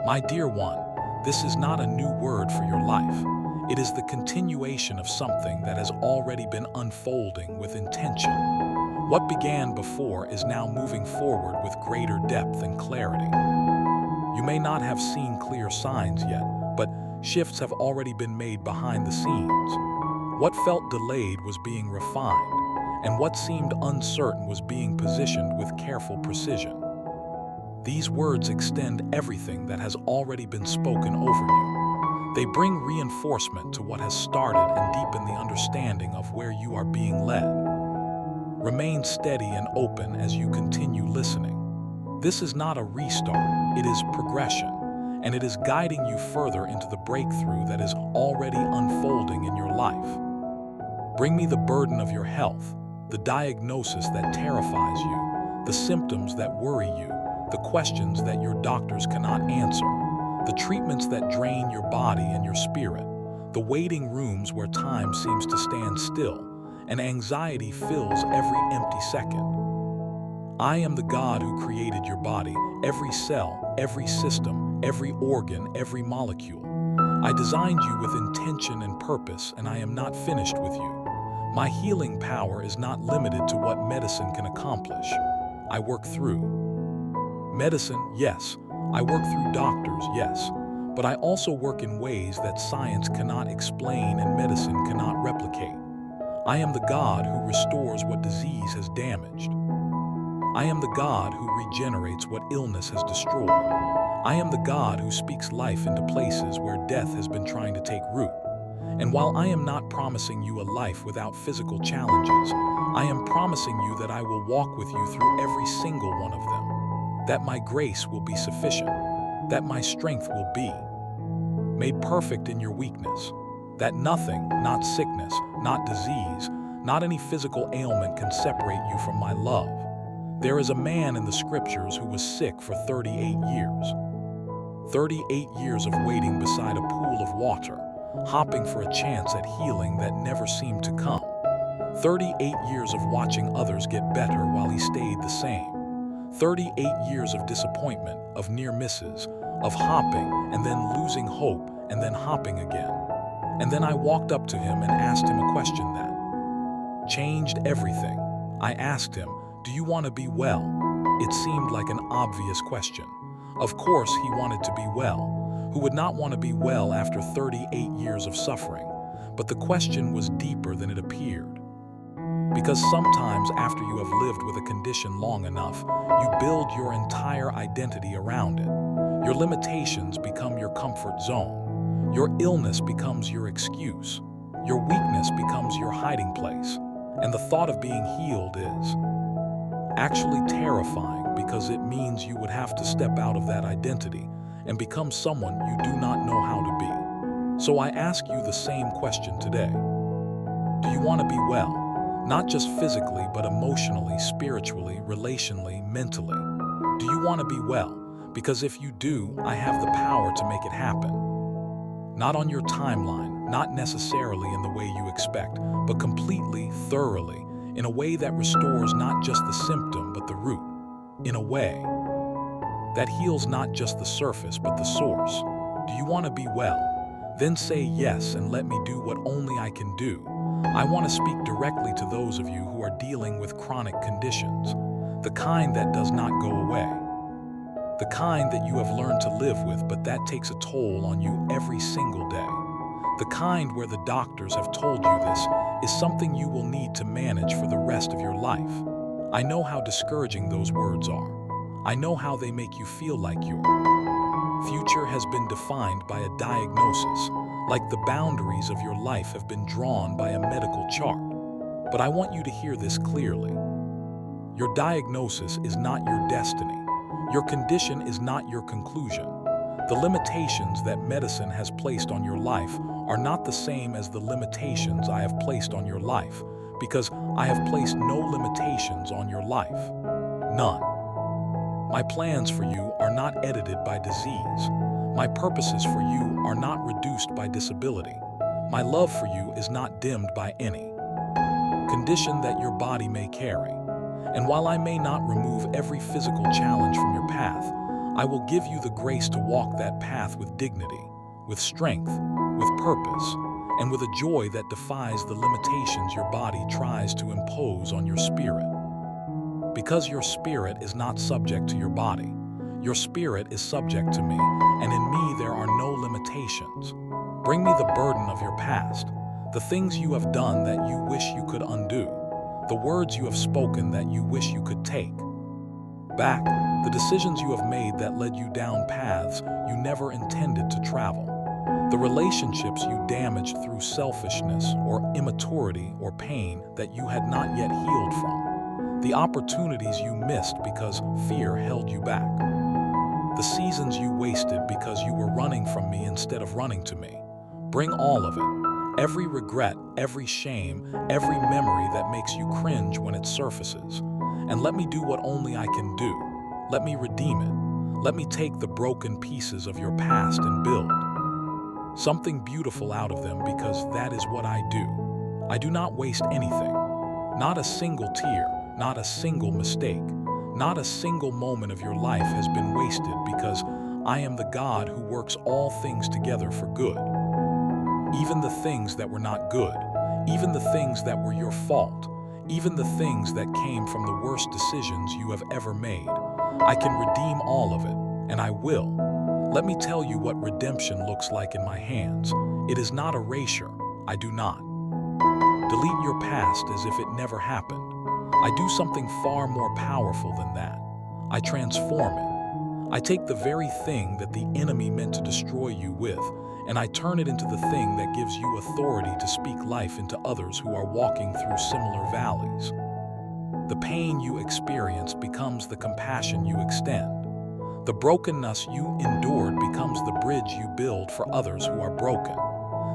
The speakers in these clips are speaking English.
My dear one, this is not a new word for your life. It is the continuation of something that has already been unfolding with intention. What began before is now moving forward with greater depth and clarity. You may not have seen clear signs yet, but shifts have already been made behind the scenes. What felt delayed was being refined, and what seemed uncertain was being positioned with careful precision. These words extend everything that has already been spoken over you. They bring reinforcement to what has started and deepen the understanding of where you are being led. Remain steady and open as you continue listening. This is not a restart, it is progression, and it is guiding you further into the breakthrough that is already unfolding in your life. Bring me the burden of your health, the diagnosis that terrifies you, the symptoms that worry you, the questions that your doctors cannot answer, the treatments that drain your body and your spirit, the waiting rooms where time seems to stand still, and anxiety fills every empty second. I am the God who created your body, every cell, every system, every organ, every molecule. I designed you with intention and purpose, and I am not finished with you. My healing power is not limited to what medicine can accomplish. I work through medicine, yes. I work through doctors, yes. But I also work in ways that science cannot explain and medicine cannot replicate. I am the God who restores what disease has damaged. I am the God who regenerates what illness has destroyed. I am the God who speaks life into places where death has been trying to take root. And while I am not promising you a life without physical challenges, I am promising you that I will walk with you through every single one of them. That my grace will be sufficient, that my strength will be made perfect in your weakness, that nothing, not sickness, not disease, not any physical ailment can separate you from my love. There is a man in the scriptures who was sick for 38 years. 38 years of waiting beside a pool of water, hopping for a chance at healing that never seemed to come. 38 years of watching others get better while he stayed the same. 38 years of disappointment, of near misses, of hopping and then losing hope and then hopping again. And then I walked up to him and asked him a question that changed everything. I asked him, "Do you want to be well?" It seemed like an obvious question. Of course he wanted to be well. Who would not want to be well after 38 years of suffering? But the question was deeper than it appeared. Because sometimes after you have lived with a condition long enough, you build your entire identity around it. Your limitations become your comfort zone. Your illness becomes your excuse. Your weakness becomes your hiding place. And the thought of being healed is actually terrifying because it means you would have to step out of that identity and become someone you do not know how to be. So I ask you the same question today. Do you want to be well? Not just physically, but emotionally, spiritually, relationally, mentally. Do you want to be well? Because if you do, I have the power to make it happen. Not on your timeline, not necessarily in the way you expect, but completely, thoroughly, in a way that restores not just the symptom, but the root. In a way that heals not just the surface, but the source. Do you want to be well? Then say yes and let me do what only I can do. I want to speak directly to those of you who are dealing with chronic conditions, the kind that does not go away, the kind that you have learned to live with but that takes a toll on you every single day, the kind where the doctors have told you this is something you will need to manage for the rest of your life. I know how discouraging those words are. I know how they make you feel like your future has been defined by a diagnosis, like the boundaries of your life have been drawn by a medical chart. But I want you to hear this clearly. Your diagnosis is not your destiny. Your condition is not your conclusion. The limitations that medicine has placed on your life are not the same as the limitations I have placed on your life, because I have placed no limitations on your life. None. My plans for you are not edited by disease. My purposes for you are not reduced by disability. My love for you is not dimmed by any condition that your body may carry. And while I may not remove every physical challenge from your path, I will give you the grace to walk that path with dignity, with strength, with purpose, and with a joy that defies the limitations your body tries to impose on your spirit. Because your spirit is not subject to your body, your spirit is subject to me, and in me there are no limitations. Bring me the burden of your past, the things you have done that you wish you could undo, the words you have spoken that you wish you could take back, the decisions you have made that led you down paths you never intended to travel, the relationships you damaged through selfishness or immaturity or pain that you had not yet healed from, the opportunities you missed because fear held you back, the seasons you wasted because you were running from me instead of running to me. Bring all of it, every regret, every shame, every memory that makes you cringe when it surfaces, and let me do what only I can do. Let me redeem it. Let me take the broken pieces of your past and build something beautiful out of them, because that is what I do. I do not waste anything. Not a single tear, not a single mistake, not a single moment of your life has been wasted, because I am the God who works all things together for good. Even the things that were not good, even the things that were your fault, even the things that came from the worst decisions you have ever made, I can redeem all of it, and I will. Let me tell you what redemption looks like in my hands. It is not erasure. I do not delete your past as if it never happened. I do something far more powerful than that. I transform it. I take the very thing that the enemy meant to destroy you with, and I turn it into the thing that gives you authority to speak life into others who are walking through similar valleys. The pain you experience becomes the compassion you extend. The brokenness you endured becomes the bridge you build for others who are broken.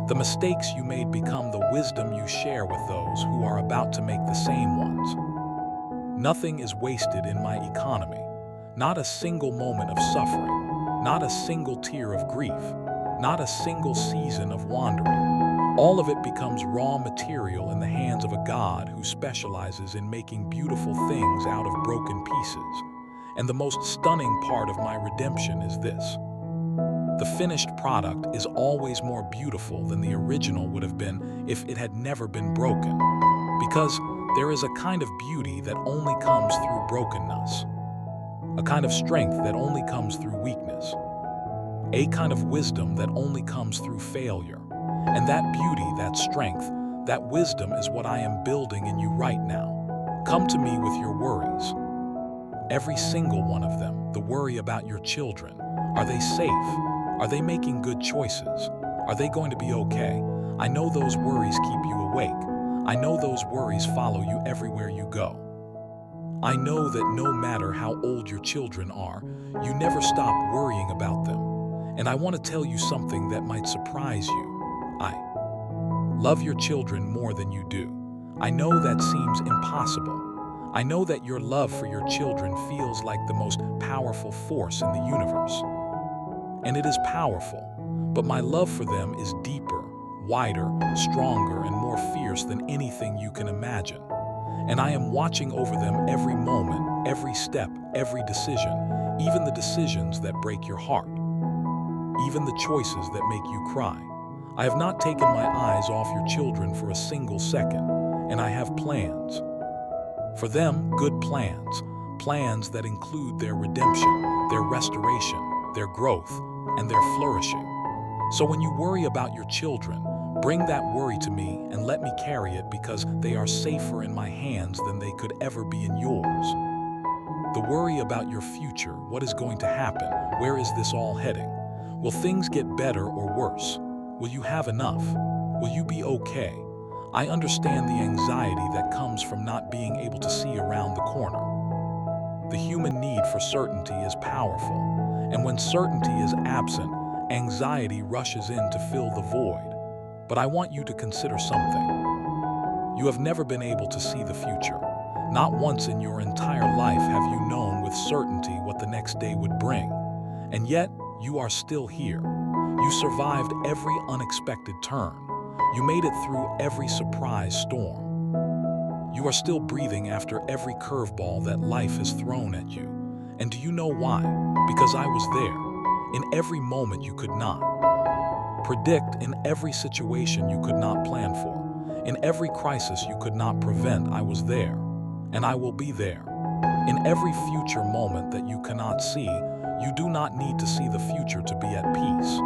The mistakes you made become the wisdom you share with those who are about to make the same ones. Nothing is wasted in my economy. Not a single moment of suffering, not a single tear of grief, not a single season of wandering. All of it becomes raw material in the hands of a God who specializes in making beautiful things out of broken pieces. And the most stunning part of my redemption is this: the finished product is always more beautiful than the original would have been if it had never been broken. Because there is a kind of beauty that only comes through brokenness, a kind of strength that only comes through weakness, a kind of wisdom that only comes through failure. And that beauty, that strength, that wisdom is what I am building in you right now. Come to me with your worries. Every single one of them. The worry about your children. Are they safe? Are they making good choices? Are they going to be okay? I know those worries keep you awake. I know those worries follow you everywhere you go. I know that no matter how old your children are, you never stop worrying about them. And I want to tell you something that might surprise you. I love your children more than you do. I know that seems impossible. I know that your love for your children feels like the most powerful force in the universe. And it is powerful, but my love for them is deeper, wider, stronger, and more fierce than anything you can imagine. And I am watching over them every moment, every step, every decision, even the decisions that break your heart, even the choices that make you cry. I have not taken my eyes off your children for a single second, and I have plans. For them, good plans, plans that include their redemption, their restoration, their growth, and their flourishing. So when you worry about your children, bring that worry to me and let me carry it, because they are safer in my hands than they could ever be in yours. The worry about your future, what is going to happen, where is this all heading? Will things get better or worse? Will you have enough? Will you be okay? I understand the anxiety that comes from not being able to see around the corner. The human need for certainty is powerful, and when certainty is absent, anxiety rushes in to fill the void. But I want you to consider something. You have never been able to see the future. Not once in your entire life have you known with certainty what the next day would bring. And yet, you are still here. You survived every unexpected turn. You made it through every surprise storm. You are still breathing after every curveball that life has thrown at you. And do you know why? Because I was there, in every moment you could not predict, in every situation you could not plan for, in every crisis you could not prevent. I was there, and I will be there. In every future moment that you cannot see, you do not need to see the future to be at peace.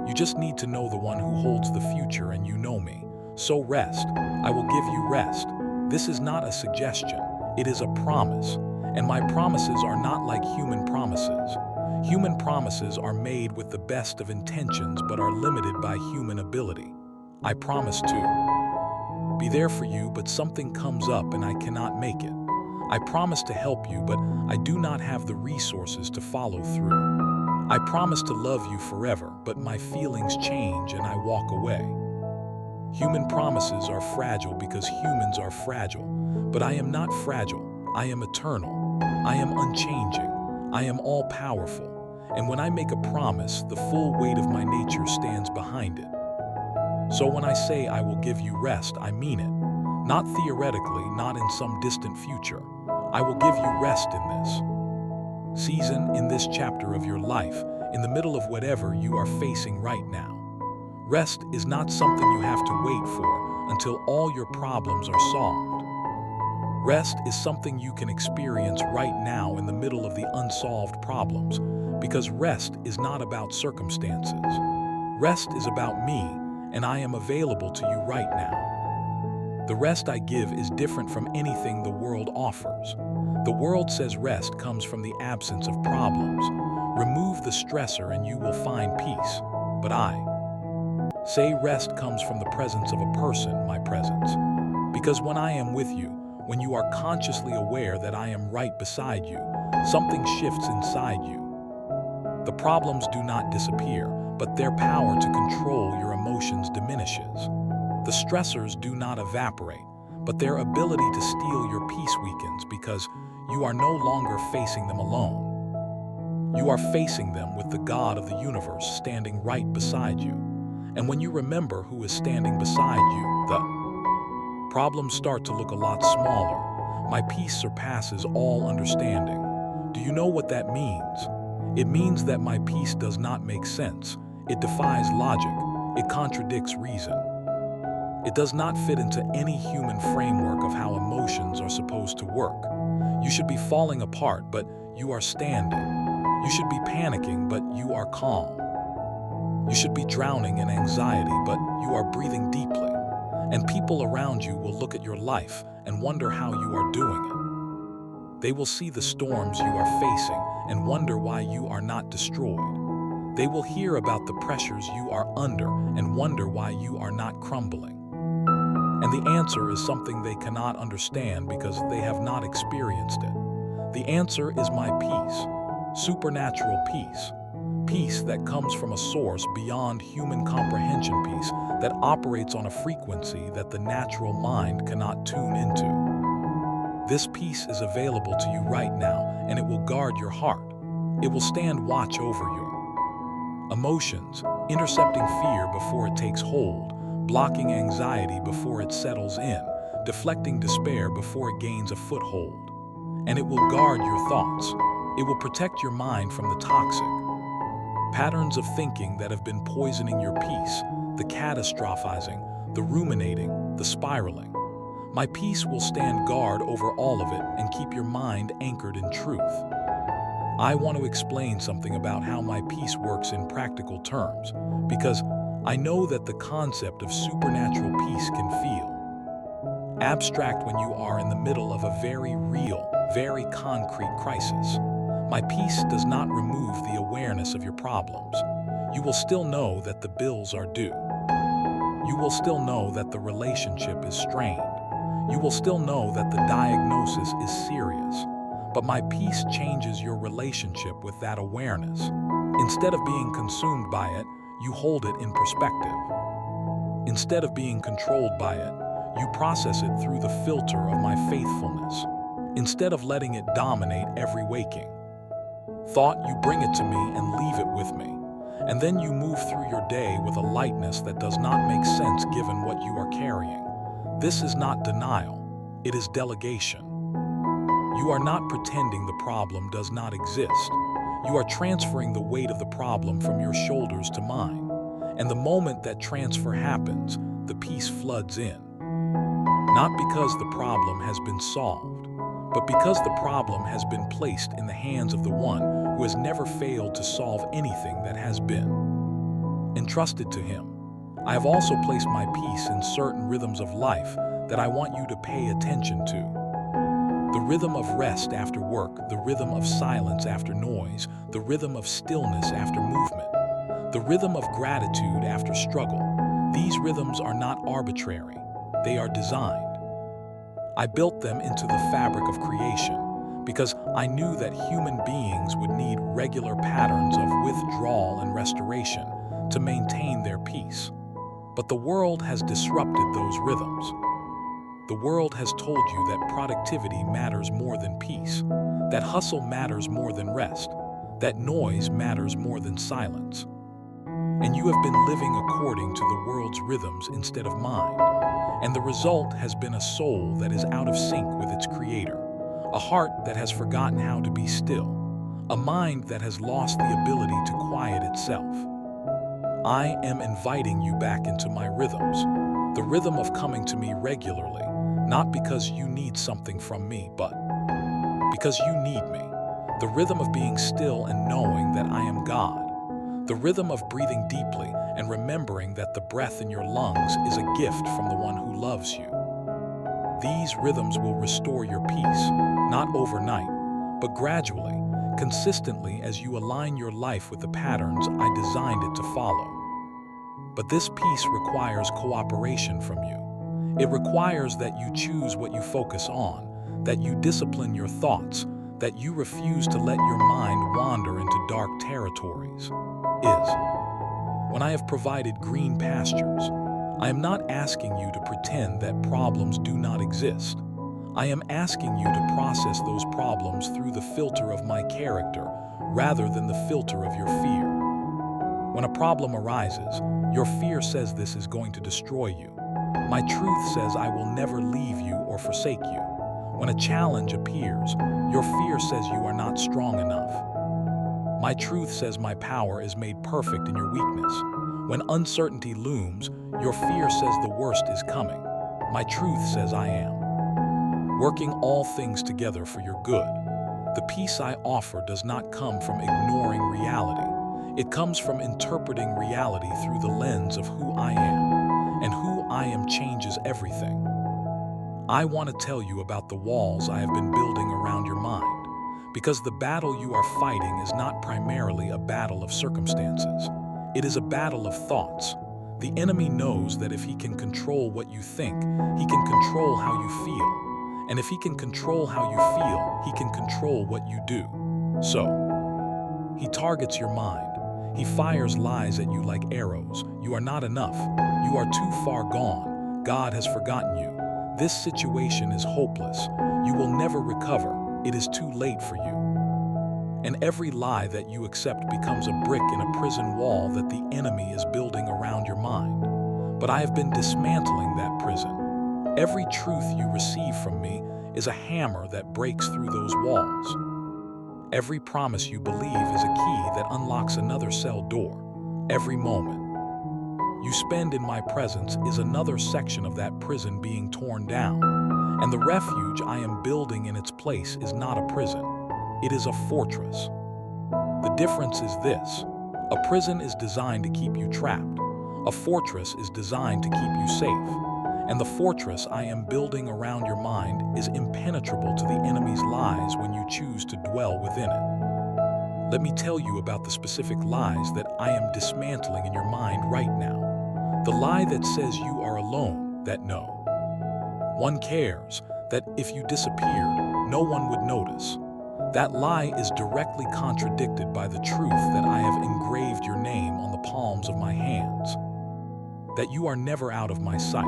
You just need to know the one who holds the future, and you know me. So rest. I will give you rest. This is not a suggestion. It is a promise. And my promises are not like human promises. Human promises are made with the best of intentions but are limited by human ability. I promise to be there for you, but something comes up and I cannot make it. I promise to help you, but I do not have the resources to follow through. I promise to love you forever, but my feelings change and I walk away. Human promises are fragile because humans are fragile, but I am not fragile. I am eternal. I am unchanging. I am all-powerful. And when I make a promise, the full weight of my nature stands behind it. So when I say I will give you rest, I mean it. Not theoretically, not in some distant future. I will give you rest in this season, in this chapter of your life, in the middle of whatever you are facing right now. Rest is not something you have to wait for until all your problems are solved. Rest is something you can experience right now in the middle of the unsolved problems, because rest is not about circumstances. Rest is about me, and I am available to you right now. The rest I give is different from anything the world offers. The world says rest comes from the absence of problems. Remove the stressor and you will find peace. But I say rest comes from the presence of a person, my presence. Because when I am with you, when you are consciously aware that I am right beside you, something shifts inside you. The problems do not disappear, but their power to control your emotions diminishes. The stressors do not evaporate, but their ability to steal your peace weakens because you are no longer facing them alone. You are facing them with the God of the universe standing right beside you. And when you remember who is standing beside you, the problems start to look a lot smaller. My peace surpasses all understanding. Do you know what that means? It means that my peace does not make sense. It defies logic. It contradicts reason. It does not fit into any human framework of how emotions are supposed to work. You should be falling apart, but you are standing. You should be panicking, but you are calm. You should be drowning in anxiety, but you are breathing deeply. And people around you will look at your life and wonder how you are doing it. They will see the storms you are facing and wonder why you are not destroyed. They will hear about the pressures you are under and wonder why you are not crumbling. And the answer is something they cannot understand because they have not experienced it. The answer is my peace, supernatural peace. Peace that comes from a source beyond human comprehension, peace that operates on a frequency that the natural mind cannot tune into. This peace is available to you right now, and it will guard your heart. It will stand watch over your emotions, intercepting fear before it takes hold, blocking anxiety before it settles in, deflecting despair before it gains a foothold. And it will guard your thoughts. It will protect your mind from the toxic patterns of thinking that have been poisoning your peace, the catastrophizing, the ruminating, the spiraling. My peace will stand guard over all of it and keep your mind anchored in truth. I want to explain something about how my peace works in practical terms, because I know that the concept of supernatural peace can feel abstract when you are in the middle of a very real, very concrete crisis. My peace does not remove the awareness of your problems. You will still know that the bills are due. You will still know that the relationship is strained. You will still know that the diagnosis is serious. But my peace changes your relationship with that awareness. Instead of being consumed by it, you hold it in perspective. Instead of being controlled by it, you process it through the filter of my faithfulness. Instead of letting it dominate every waking thought, you bring it to me and leave it with me. And then you move through your day with a lightness that does not make sense given what you are carrying. This is not denial, it is delegation. You are not pretending the problem does not exist. You are transferring the weight of the problem from your shoulders to mine. And the moment that transfer happens, the peace floods in. Not because the problem has been solved, but because the problem has been placed in the hands of the one who has never failed to solve anything that has been entrusted to him. I have also placed my peace in certain rhythms of life that I want you to pay attention to. The rhythm of rest after work, the rhythm of silence after noise, the rhythm of stillness after movement, the rhythm of gratitude after struggle. These rhythms are not arbitrary, they are designed. I built them into the fabric of creation because I knew that human beings would need regular patterns of withdrawal and restoration to maintain their peace. But the world has disrupted those rhythms. The world has told you that productivity matters more than peace, that hustle matters more than rest, that noise matters more than silence. And you have been living according to the world's rhythms instead of mine. And the result has been a soul that is out of sync with its creator, a heart that has forgotten how to be still, a mind that has lost the ability to quiet itself. I am inviting you back into my rhythms, the rhythm of coming to me regularly, not because you need something from me, but because you need me, the rhythm of being still and knowing that I am God, the rhythm of breathing deeply and remembering that the breath in your lungs is a gift from the one who loves you. These rhythms will restore your peace, not overnight, but gradually, consistently as you align your life with the patterns I designed it to follow. But this peace requires cooperation from you. It requires that you choose what you focus on, that you discipline your thoughts, that you refuse to let your mind wander into dark territories. When I have provided green pastures, I am not asking you to pretend that problems do not exist. I am asking you to process those problems through the filter of my character rather than the filter of your fear. When a problem arises, your fear says this is going to destroy you. My truth says I will never leave you or forsake you. When a challenge appears, your fear says you are not strong enough. My truth says my power is made perfect in your weakness. When uncertainty looms, your fear says the worst is coming. My truth says I am working all things together for your good. The peace I offer does not come from ignoring reality. It comes from interpreting reality through the lens of who I am, and who I am changes everything. I want to tell you about the walls I have been building around your mind. Because the battle you are fighting is not primarily a battle of circumstances. It is a battle of thoughts. The enemy knows that if he can control what you think, he can control how you feel. And if he can control how you feel, he can control what you do. So, he targets your mind. He fires lies at you like arrows. You are not enough. You are too far gone. God has forgotten you. This situation is hopeless. You will never recover. It is too late for you. And every lie that you accept becomes a brick in a prison wall that the enemy is building around your mind. But I have been dismantling that prison. Every truth you receive from me is a hammer that breaks through those walls. Every promise you believe is a key that unlocks another cell door. Every moment you spend in my presence is another section of that prison being torn down. And the refuge I am building in its place is not a prison. It is a fortress. The difference is this. A prison is designed to keep you trapped. A fortress is designed to keep you safe. And the fortress I am building around your mind is impenetrable to the enemy's lies when you choose to dwell within it. Let me tell you about the specific lies that I am dismantling in your mind right now. The lie that says you are alone, that no one cares, that if you disappeared, no one would notice. That lie is directly contradicted by the truth that I have engraved your name on the palms of my hands. That you are never out of my sight.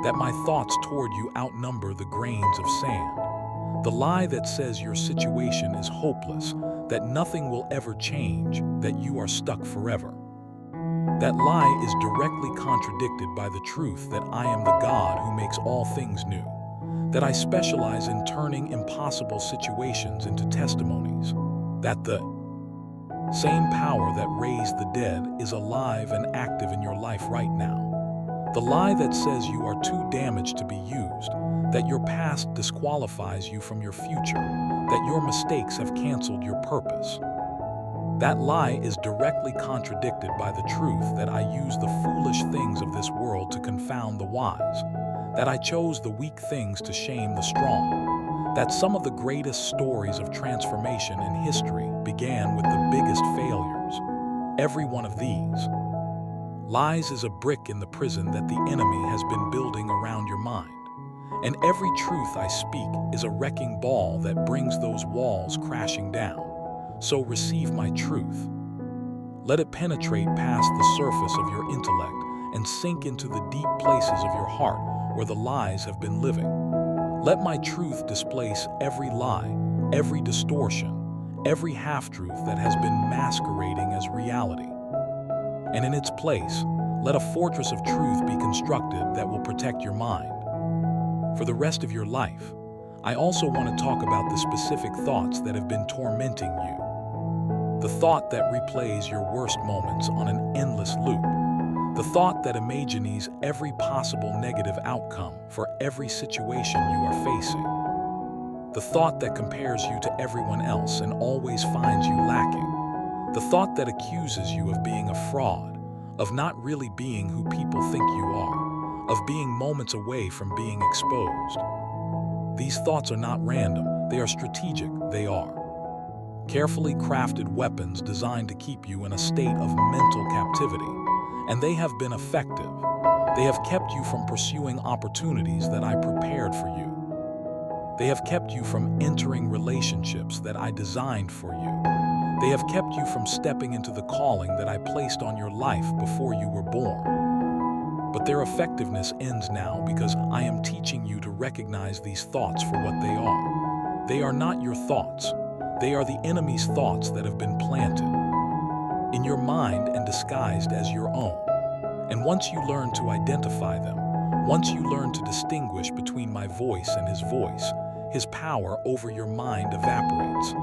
That my thoughts toward you outnumber the grains of sand. The lie that says your situation is hopeless, that nothing will ever change, that you are stuck forever. That lie is directly contradicted by the truth that I am the God who makes all things new. that I specialize in turning impossible situations into testimonies, that the same power that raised the dead is alive and active in your life right now. The lie that says you are too damaged to be used, that your past disqualifies you from your future, that your mistakes have canceled your purpose. That lie is directly contradicted by the truth that I use the foolish things of this world to confound the wise, that I chose the weak things to shame the strong, that some of the greatest stories of transformation in history began with the biggest failures. Every one of these lies is a brick in the prison that the enemy has been building around your mind. And every truth I speak is a wrecking ball that brings those walls crashing down. So receive my truth. Let it penetrate past the surface of your intellect and sink into the deep places of your heart where the lies have been living. Let my truth displace every lie, every distortion, every half-truth that has been masquerading as reality. And in its place, let a fortress of truth be constructed that will protect your mind. For the rest of your life, I also want to talk about the specific thoughts that have been tormenting you. The thought that replays your worst moments on an endless loop. The thought that imagines every possible negative outcome for every situation you are facing. The thought that compares you to everyone else and always finds you lacking. The thought that accuses you of being a fraud, of not really being who people think you are, of being moments away from being exposed. These thoughts are not random, they are strategic, they are carefully crafted weapons designed to keep you in a state of mental captivity, and they have been effective. They have kept you from pursuing opportunities that I prepared for you. They have kept you from entering relationships that I designed for you. They have kept you from stepping into the calling that I placed on your life before you were born. But their effectiveness ends now because I am teaching you to recognize these thoughts for what they are. They are not your thoughts. They are the enemy's thoughts that have been planted in your mind and disguised as your own. And once you learn to identify them, once you learn to distinguish between my voice and his power over your mind evaporates.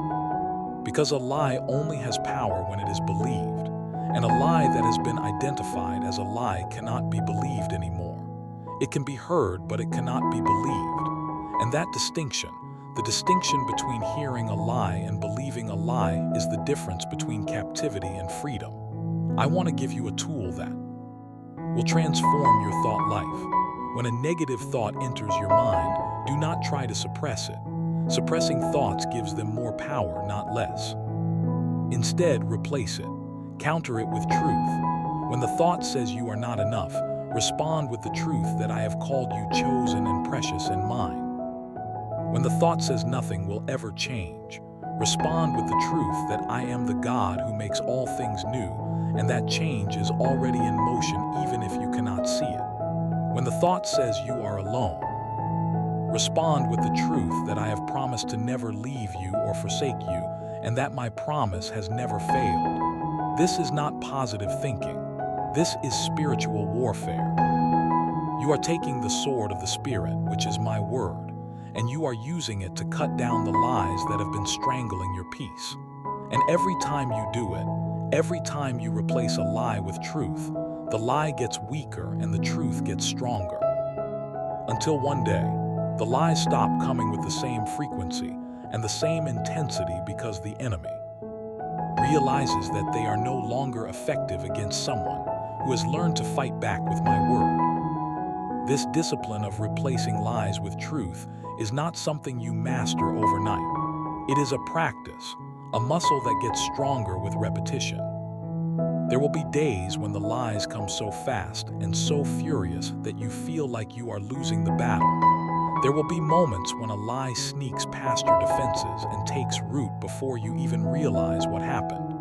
Because a lie only has power when it is believed, and a lie that has been identified as a lie cannot be believed anymore. It can be heard, but it cannot be believed. And that distinction, the distinction between hearing a lie and believing a lie, is the difference between captivity and freedom. I want to give you a tool that will transform your thought life. When a negative thought enters your mind, do not try to suppress it. Suppressing thoughts gives them more power, not less. Instead, replace it. Counter it with truth. When the thought says you are not enough, respond with the truth that I have called you chosen and precious and mine. When the thought says nothing will ever change, respond with the truth that I am the God who makes all things new, and that change is already in motion even if you cannot see it. When the thought says you are alone, respond with the truth that I have promised to never leave you or forsake you, and that my promise has never failed. This is not positive thinking. This is spiritual warfare. You are taking the sword of the Spirit, which is my word, and you are using it to cut down the lies that have been strangling your peace. And every time you do it, every time you replace a lie with truth, the lie gets weaker and the truth gets stronger. Until one day, the lies stop coming with the same frequency and the same intensity because the enemy realizes that they are no longer effective against someone who has learned to fight back with my word. This discipline of replacing lies with truth is not something you master overnight. It is a practice, a muscle that gets stronger with repetition. There will be days when the lies come so fast and so furious that you feel like you are losing the battle. There will be moments when a lie sneaks past your defenses and takes root before you even realize what happened.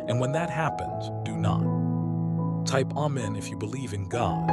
And when that happens, do not type Amen if you believe in God.